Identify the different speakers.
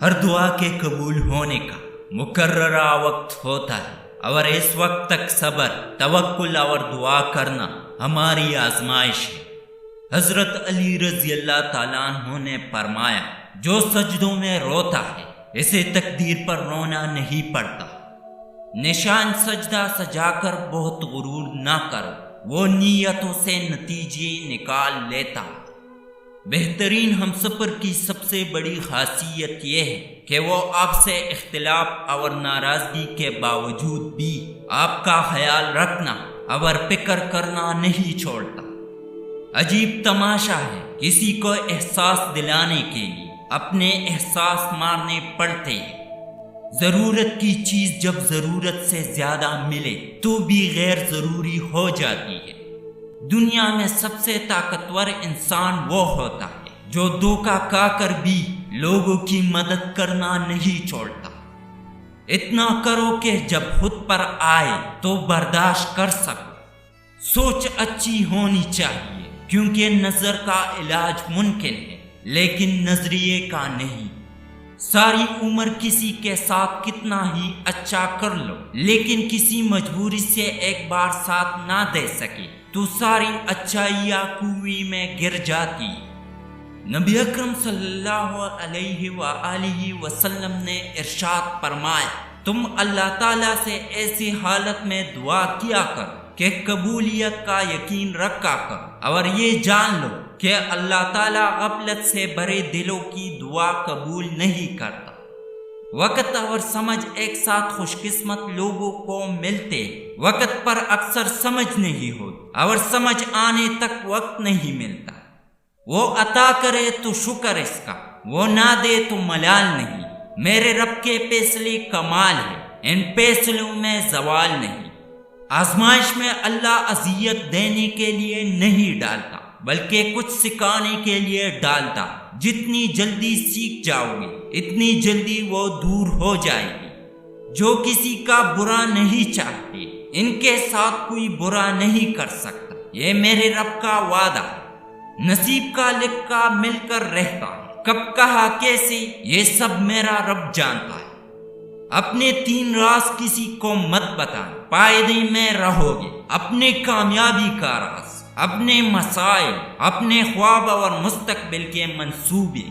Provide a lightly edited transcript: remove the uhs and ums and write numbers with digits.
Speaker 1: ہر دعا کے قبول ہونے کا مقررہ وقت ہوتا ہے اور اس وقت تک صبر، توکل اور دعا کرنا ہماری آزمائش ہے۔ حضرت علی رضی اللہ تعالیٰ عنہ نے فرمایا، جو سجدوں میں روتا ہے اسے تقدیر پر رونا نہیں پڑتا۔ نشان سجدہ سجا کر بہت غرور نہ کرو، وہ نیتوں سے نتیجے نکال لیتا۔ بہترین ہمسفر کی سب سے بڑی خاصیت یہ ہے کہ وہ آپ سے اختلاف اور ناراضگی کے باوجود بھی آپ کا خیال رکھنا اور فکر کرنا نہیں چھوڑتا۔ عجیب تماشا ہے، کسی کو احساس دلانے کے لیے اپنے احساس مارنے پڑتے ہیں۔ ضرورت کی چیز جب ضرورت سے زیادہ ملے تو بھی غیر ضروری ہو جاتی ہے۔ دنیا میں سب سے طاقتور انسان وہ ہوتا ہے جو دھوکہ کھا کر بھی لوگوں کی مدد کرنا نہیں چھوڑتا۔ اتنا کرو کہ جب خود پر آئے تو برداشت کر سکو۔ سوچ اچھی ہونی چاہیے، کیونکہ نظر کا علاج ممکن ہے لیکن نظریے کا نہیں۔ ساری عمر کسی کے ساتھ کتنا ہی اچھا کر لو، لیکن کسی مجبوری سے ایک بار ساتھ نہ دے سکے تو ساری اچھائیاں کنویں میں گر جاتی۔ نبی اکرم صلی اللہ علیہ وآلہ وسلم نے ارشاد فرمایا، تم اللہ تعالیٰ سے ایسی حالت میں دعا کیا کرو کہ قبولیت کا یقین رکھا کرو، اور یہ جان لو کہ اللہ تعالیٰ غفلت سے بھرے دلوں کی دعا قبول نہیں کرتا۔ وقت اور سمجھ ایک ساتھ خوش قسمت لوگوں کو ملتے، وقت پر اکثر سمجھ نہیں ہوتی اور سمجھ آنے تک وقت نہیں ملتا۔ وہ عطا کرے تو شکر اس کا، وہ نہ دے تو ملال نہیں۔ میرے رب کے فیصلے کمال ہے، ان فیصلوں میں زوال نہیں۔ آزمائش میں اللہ اذیت دینے کے لیے نہیں ڈالتا بلکہ کچھ سکھانے کے لیے ڈالتا۔ جتنی جلدی سیکھ جاؤ گے اتنی جلدی وہ دور ہو جائے گی۔ جو کسی کا برا نہیں چاہتے ان کے ساتھ کوئی برا نہیں کر سکتا، یہ میرے رب کا وعدہ ہے۔ نصیب کا لکھا مل کر رہتا ہے، کب کہا کیسے یہ سب میرا رب جانتا ہے۔ اپنے 3 راز کسی کو مت بتانا، فائدے میں رہو گے۔ اپنے کامیابی کا راز، اپنے مسائل، اپنے خواب اور مستقبل کے منصوبے۔